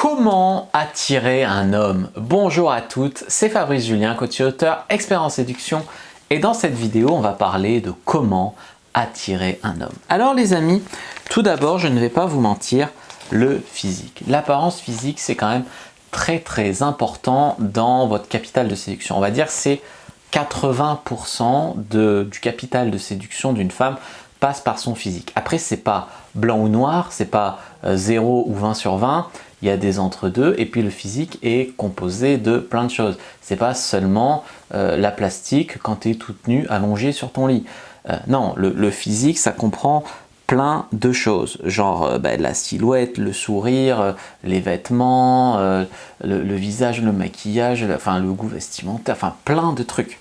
Comment attirer un homme? Bonjour à toutes, c'est Fabrice Julien, coach et auteur, expert en séduction. Et dans cette vidéo, on va parler de comment attirer un homme. Alors les amis, tout d'abord, je ne vais pas vous mentir, le physique. L'apparence physique, c'est quand même très important dans votre capital de séduction. On va dire que c'est 80% du capital de séduction d'une femme passe par son physique. Après, c'est pas blanc ou noir, c'est pas 0 ou 20 sur 20, il y a des entre-deux, et puis le physique est composé de plein de choses. C'est pas seulement la plastique quand tu es toute nue allongée sur ton lit. Non, le physique, ça comprend plein de choses, genre la silhouette, le sourire, les vêtements, le visage, le maquillage, le goût vestimentaire, enfin plein de trucs.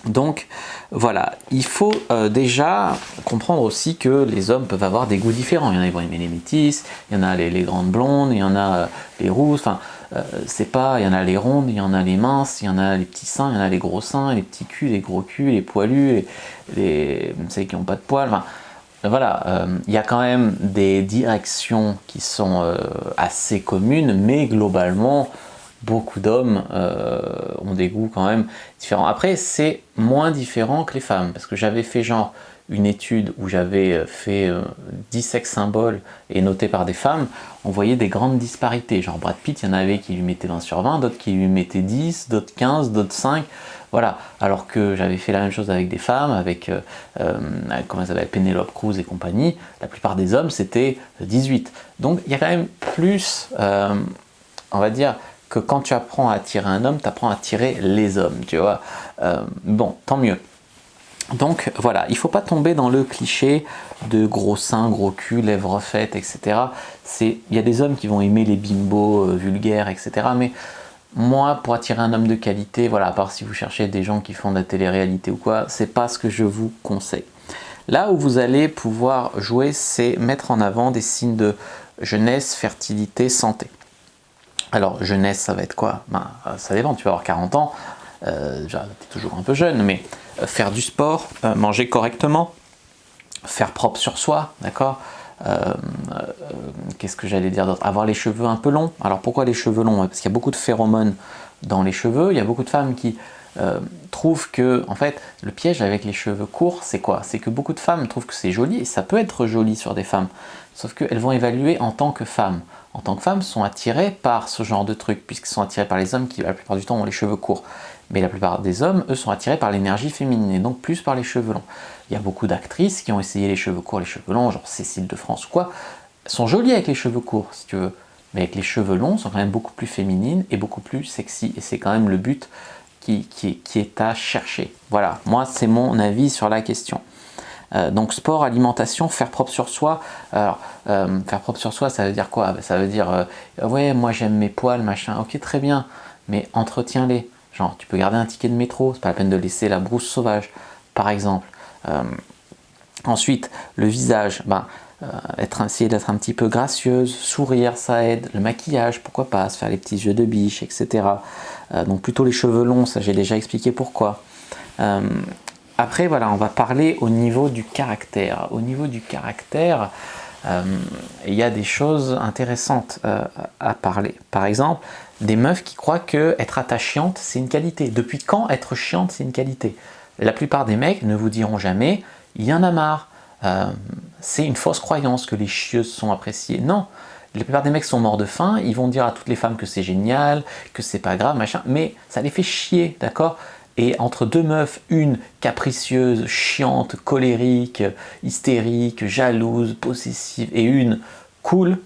Donc voilà, il faut déjà comprendre aussi que les hommes peuvent avoir des goûts différents. Il y en a qui vont aimer les métisses, il y en a les grandes blondes, il y en a les rousses, il y en a les rondes, il y en a les minces, il y en a les petits seins, il y en a les gros seins, les petits culs, les gros culs, les poilus, ceux qui n'ont pas de poils. Voilà, il y a quand même des directions qui sont assez communes, mais globalement, beaucoup d'hommes ont des goûts quand même différents. Après, c'est moins différent que les femmes, parce que j'avais fait genre une étude où j'avais fait 10 sex symboles et notés par des femmes, on voyait des grandes disparités. Genre Brad Pitt, il y en avait qui lui mettaient 20 sur 20, d'autres qui lui mettaient 10, d'autres 15, d'autres 5. Voilà, alors que j'avais fait la même chose avec des femmes, avec comment ça s'appelle, Penelope Cruz et compagnie, la plupart des hommes c'était 18. Donc il y a quand même plus, on va dire, que quand tu apprends à attirer un homme, tu apprends à attirer les hommes, tu vois. Bon, tant mieux. Donc voilà, il ne faut pas tomber dans le cliché de gros seins, gros cul, lèvres refaites, etc. Il y a des hommes qui vont aimer les bimbos vulgaires, etc. Mais moi, pour attirer un homme de qualité, voilà, à part si vous cherchez des gens qui font de la télé-réalité ou quoi, c'est pas ce que je vous conseille. Là où vous allez pouvoir jouer, c'est mettre en avant des signes de jeunesse, fertilité, santé. Alors, jeunesse, ça va être quoi? Ça dépend, tu vas avoir 40 ans, tu es toujours un peu jeune, mais faire du sport, manger correctement, faire propre sur soi, d'accord? Qu'est-ce que j'allais dire d'autre? Avoir les cheveux un peu longs. Alors, pourquoi les cheveux longs? Parce qu'il y a beaucoup de phéromones dans les cheveux. Il y a beaucoup de femmes qui trouvent que, en fait, le piège avec les cheveux courts, c'est quoi? C'est que beaucoup de femmes trouvent que c'est joli, et ça peut être joli sur des femmes, sauf qu'elles vont évaluer en tant que femmes. En tant que femmes, sont attirées par ce genre de trucs, puisqu'ils sont attirés par les hommes qui, la plupart du temps, ont les cheveux courts. Mais la plupart des hommes, eux, sont attirés par l'énergie féminine, et donc plus par les cheveux longs. Il y a beaucoup d'actrices qui ont essayé les cheveux courts, les cheveux longs, genre Cécile de France ou quoi, sont jolies avec les cheveux courts, si tu veux. Mais avec les cheveux longs, sont quand même beaucoup plus féminines et beaucoup plus sexy. Et c'est quand même le but qui est à chercher. Voilà, moi, c'est mon avis sur la question. Donc sport, alimentation, faire propre sur soi. Alors, faire propre sur soi, ça veut dire quoi? Ça veut dire, ouais, moi j'aime mes poils, machin. Ok, très bien, mais entretiens-les. Genre, tu peux garder un ticket de métro, c'est pas la peine de laisser la brousse sauvage, par exemple. Ensuite, le visage, essayer d'être un petit peu gracieuse, sourire, ça aide. Le maquillage, pourquoi pas, se faire les petits yeux de biche, etc. Donc plutôt les cheveux longs, ça j'ai déjà expliqué pourquoi. Après, voilà, on va parler au niveau du caractère. Au niveau du caractère, il y a des choses intéressantes à parler. Par exemple, des meufs qui croient que être attachante, c'est une qualité. Depuis quand être chiante, c'est une qualité? La plupart des mecs ne vous diront jamais « il y en a marre ». C'est une fausse croyance que les chieuses sont appréciées. Non, la plupart des mecs sont morts de faim, ils vont dire à toutes les femmes que c'est génial, que c'est pas grave, machin, mais ça les fait chier, d'accord? Et entre deux meufs, une capricieuse, chiante, colérique, hystérique, jalouse, possessive, et une cool,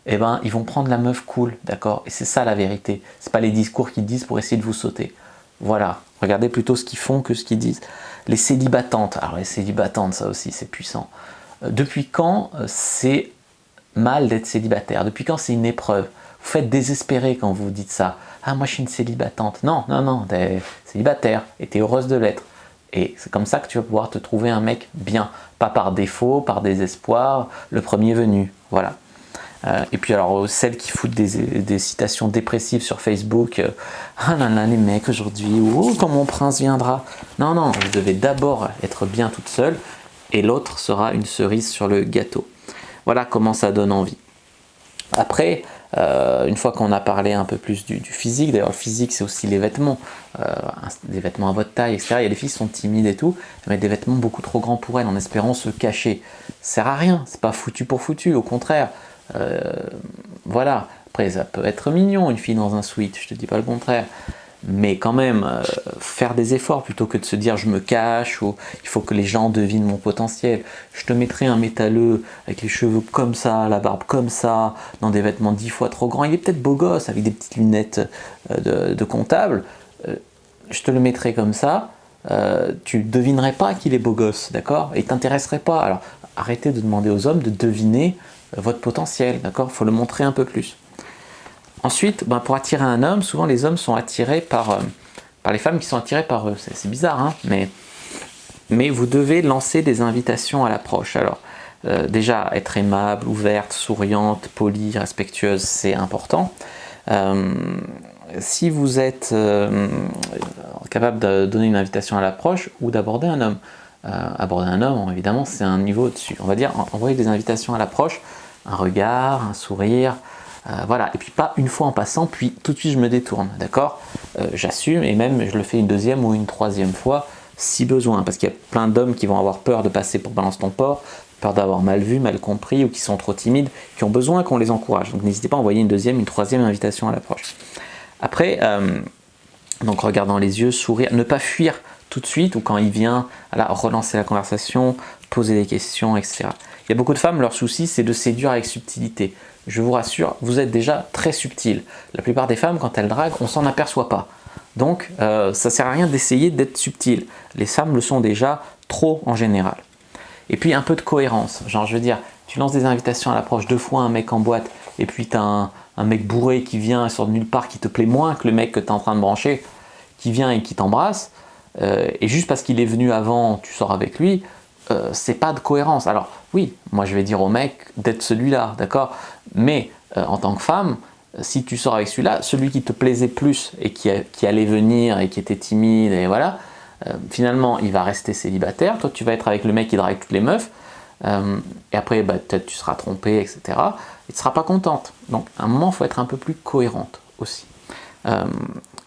eh ben, ils vont prendre la meuf cool, d'accord? Et c'est ça la vérité. C'est pas les discours qu'ils disent pour essayer de vous sauter. Voilà, regardez plutôt ce qu'ils font que ce qu'ils disent. Les célibatantes, alors les célibatantes, ça aussi, c'est puissant. Depuis quand c'est mal d'être célibataire? Depuis quand c'est une épreuve? Vous faites désespérer quand vous dites ça. Ah, moi je suis une célibatante. Non, t'es célibataire et t'es heureuse de l'être. Et c'est comme ça que tu vas pouvoir te trouver un mec bien. Pas par défaut, par désespoir, le premier venu. Voilà. Et puis alors, celles qui foutent des citations dépressives sur Facebook. Ah là là, les mecs aujourd'hui, oh, quand mon prince viendra. Non, vous devez d'abord être bien toute seule et l'autre sera une cerise sur le gâteau. Voilà comment ça donne envie. Après, Une fois qu'on a parlé un peu plus du physique, d'ailleurs le physique c'est aussi les vêtements, des vêtements à votre taille, etc. Il y a des filles qui sont timides et tout, elles mettent des vêtements beaucoup trop grands pour elles en espérant se cacher. Ça sert à rien, c'est pas foutu pour foutu, au contraire. Voilà, après ça peut être mignon une fille dans un sweat, je te dis pas le contraire. Mais quand même, faire des efforts plutôt que de se dire je me cache ou il faut que les gens devinent mon potentiel. Je te mettrai un métalleux avec les cheveux comme ça, la barbe comme ça, dans des vêtements 10 fois trop grands. Il est peut-être beau gosse avec des petites lunettes de comptable. Je te le mettrai comme ça. Tu devinerais pas qu'il est beau gosse, d'accord? Et t'intéresserait pas. Alors arrêtez de demander aux hommes de deviner votre potentiel, d'accord? Il faut le montrer un peu plus. Ensuite, pour attirer un homme, souvent les hommes sont attirés par les femmes qui sont attirées par eux. C'est bizarre, hein, mais vous devez lancer des invitations à l'approche. Alors, déjà, être aimable, ouverte, souriante, polie, respectueuse, c'est important. Si vous êtes capable de donner une invitation à l'approche ou d'aborder un homme, aborder un homme, évidemment, c'est un niveau au-dessus. On va dire envoyer des invitations à l'approche, un regard, un sourire, voilà, et puis pas une fois en passant, puis tout de suite je me détourne, d'accord? J'assume, et même je le fais une deuxième ou une troisième fois, si besoin, parce qu'il y a plein d'hommes qui vont avoir peur de passer pour balance ton porc, peur d'avoir mal vu, mal compris, ou qui sont trop timides, qui ont besoin qu'on les encourage. Donc n'hésitez pas à envoyer une deuxième, une troisième invitation à l'approche. Après, donc regardant les yeux, sourire, ne pas fuir tout de suite, ou quand il vient, voilà, relancer la conversation, poser des questions, etc. Il y a beaucoup de femmes, leur souci, c'est de séduire avec subtilité. Je vous rassure, vous êtes déjà très subtil. La plupart des femmes, quand elles draguent, on s'en aperçoit pas. Donc, ça sert à rien d'essayer d'être subtil. Les femmes le sont déjà trop en général. Et puis, un peu de cohérence. Genre, je veux dire, tu lances des invitations à l'approche 2 fois un mec en boîte, et puis tu as un mec bourré qui vient et sort de nulle part, qui te plaît moins que le mec que tu es en train de brancher, qui vient et qui t'embrasse, et juste parce qu'il est venu avant, tu sors avec lui, c'est pas de cohérence. Alors oui, moi je vais dire au mec d'être celui-là, d'accord? Mais en tant que femme, si tu sors avec celui-là, celui qui te plaisait plus et qui allait venir et qui était timide, et voilà, finalement il va rester célibataire, toi tu vas être avec le mec qui drague toutes les meufs, et après peut-être tu seras trompé, etc. Et tu ne seras pas contente. Donc à un moment, il faut être un peu plus cohérente aussi.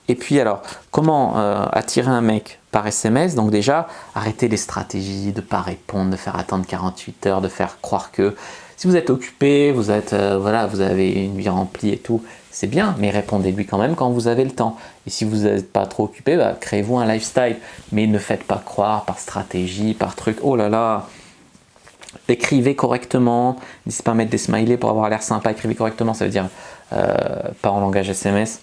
Et puis alors, comment attirer un mec par SMS? Donc déjà, arrêtez les stratégies de ne pas répondre, de faire attendre 48 heures, de faire croire que si vous êtes occupé, vous êtes, voilà, vous avez une vie remplie et tout, c'est bien, mais répondez-lui quand même quand vous avez le temps. Et si vous n'êtes pas trop occupé, créez-vous un lifestyle. Mais ne faites pas croire par stratégie, par truc, oh là là, écrivez correctement, n'hésitez pas à mettre des smileys pour avoir l'air sympa, écrivez correctement, ça veut dire pas en langage SMS.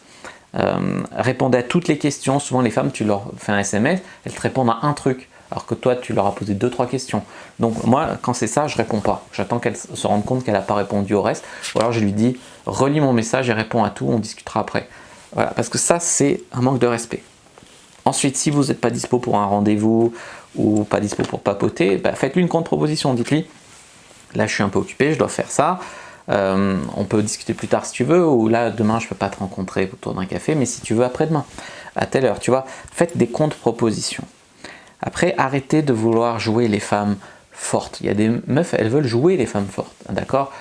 Répondez à toutes les questions. Souvent les femmes, tu leur fais un SMS, elles te répondent à un truc, alors que toi tu leur as posé 2-3 questions. Donc moi quand c'est ça, je réponds pas, j'attends qu'elle se rende compte qu'elle n'a pas répondu au reste, ou alors je lui dis relis mon message et réponds à tout, on discutera après. Voilà, parce que ça c'est un manque de respect. Ensuite, si vous n'êtes pas dispo pour un rendez-vous ou pas dispo pour papoter, faites-lui une contre-proposition, dites-lui là je suis un peu occupé, je dois faire ça. On peut discuter plus tard si tu veux, ou là demain je ne peux pas te rencontrer autour d'un café, mais si tu veux après-demain, à telle heure, tu vois, faites des contre-propositions. Après, arrêtez de vouloir jouer les femmes fortes. Il y a des meufs, elles veulent jouer les femmes fortes, d'accord?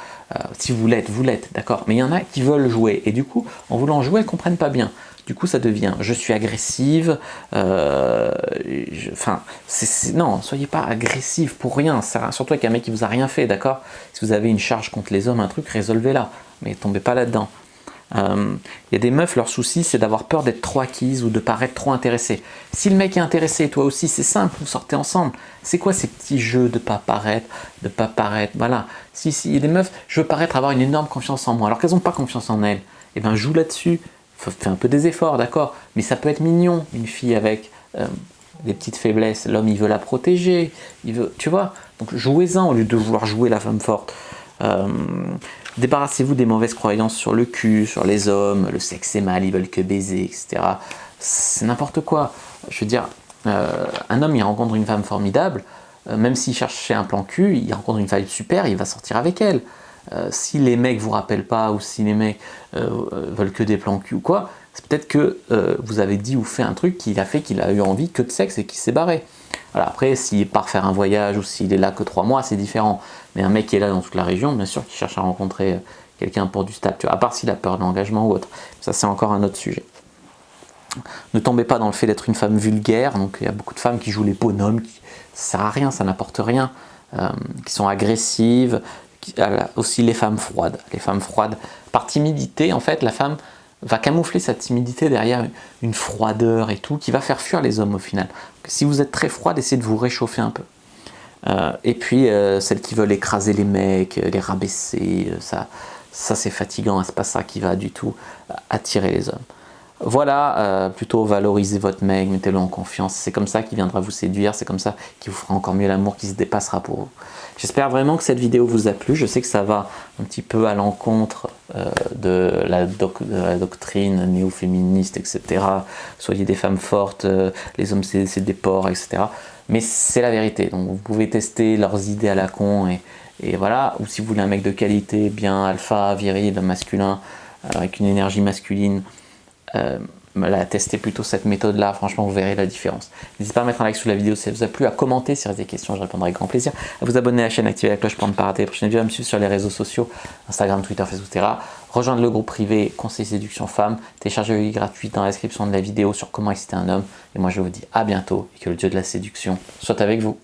Si vous l'êtes, d'accord? Mais il y en a qui veulent jouer, et du coup, en voulant jouer, elles ne comprennent pas bien. Du coup, ça devient je suis agressive, non, soyez pas agressive pour rien, surtout avec un mec qui vous a rien fait, d'accord? Si vous avez une charge contre les hommes, un truc, résolvez-la, mais tombez pas là-dedans. Y a des meufs, leur souci c'est d'avoir peur d'être trop acquise ou de paraître trop intéressée. Si le mec est intéressé et toi aussi, c'est simple, vous sortez ensemble. C'est quoi ces petits jeux de pas paraître, voilà. Si y a des meufs, je veux paraître avoir une énorme confiance en moi, alors qu'elles n'ont pas confiance en elles, et joue là-dessus. Fais un peu des efforts, d'accord, mais ça peut être mignon, une fille avec des petites faiblesses. L'homme, il veut la protéger, tu vois. Donc jouez-en au lieu de vouloir jouer la femme forte. Débarrassez-vous des mauvaises croyances sur le cul, sur les hommes, le sexe c'est mal, ils veulent que baiser, etc. C'est n'importe quoi. Je veux dire, un homme, il rencontre une femme formidable, même s'il cherchait un plan cul, il rencontre une femme super, il va sortir avec elle. Si les mecs vous rappellent pas, ou si les mecs veulent que des plans cul ou quoi, c'est peut-être que vous avez dit ou fait un truc qui a fait qu'il a eu envie que de sexe et qu'il s'est barré. Voilà, après, s'il part faire un voyage ou s'il est là que 3 mois, c'est différent. Mais un mec qui est là dans toute la région, bien sûr, qui cherche à rencontrer quelqu'un pour du stable, tu vois, à part s'il a peur de l'engagement ou autre. Ça, c'est encore un autre sujet. Ne tombez pas dans le fait d'être une femme vulgaire. Donc il y a beaucoup de femmes qui jouent les bonhommes, ça sert à rien, ça n'apporte rien, qui sont agressives, aussi les femmes froides. Les femmes froides, par timidité, en fait, la femme va camoufler sa timidité derrière une froideur et tout, qui va faire fuir les hommes au final. Donc, si vous êtes très froide, essayez de vous réchauffer un peu. Et puis celles qui veulent écraser les mecs, les rabaisser, ça c'est fatigant, c'est pas ça qui va du tout attirer les hommes. Voilà, plutôt valorisez votre mec, mettez-le en confiance, c'est comme ça qu'il viendra vous séduire, c'est comme ça qu'il vous fera encore mieux l'amour, qu'il se dépassera pour vous. J'espère vraiment que cette vidéo vous a plu, je sais que ça va un petit peu à l'encontre de la doctrine néo-féministe, etc. Soyez des femmes fortes, les hommes c'est des porcs, etc. Mais c'est la vérité, donc vous pouvez tester leurs idées à la con et voilà, ou si vous voulez un mec de qualité, bien alpha, viril, masculin, avec une énergie masculine, testez plutôt cette méthode là, franchement vous verrez la différence. N'hésitez pas à mettre un like sous la vidéo si ça vous a plu, à commenter si vous avez des questions, je répondrai avec grand plaisir, à vous abonner à la chaîne, activer la cloche pour ne pas rater les prochaines vidéos, à me suivre sur les réseaux sociaux, Instagram, Twitter, Facebook, etc. Rejoindre le groupe privé Conseil Séduction Femmes, télécharger le livre gratuit dans la description de la vidéo sur comment exciter un homme, et moi je vous dis à bientôt et que le dieu de la séduction soit avec vous.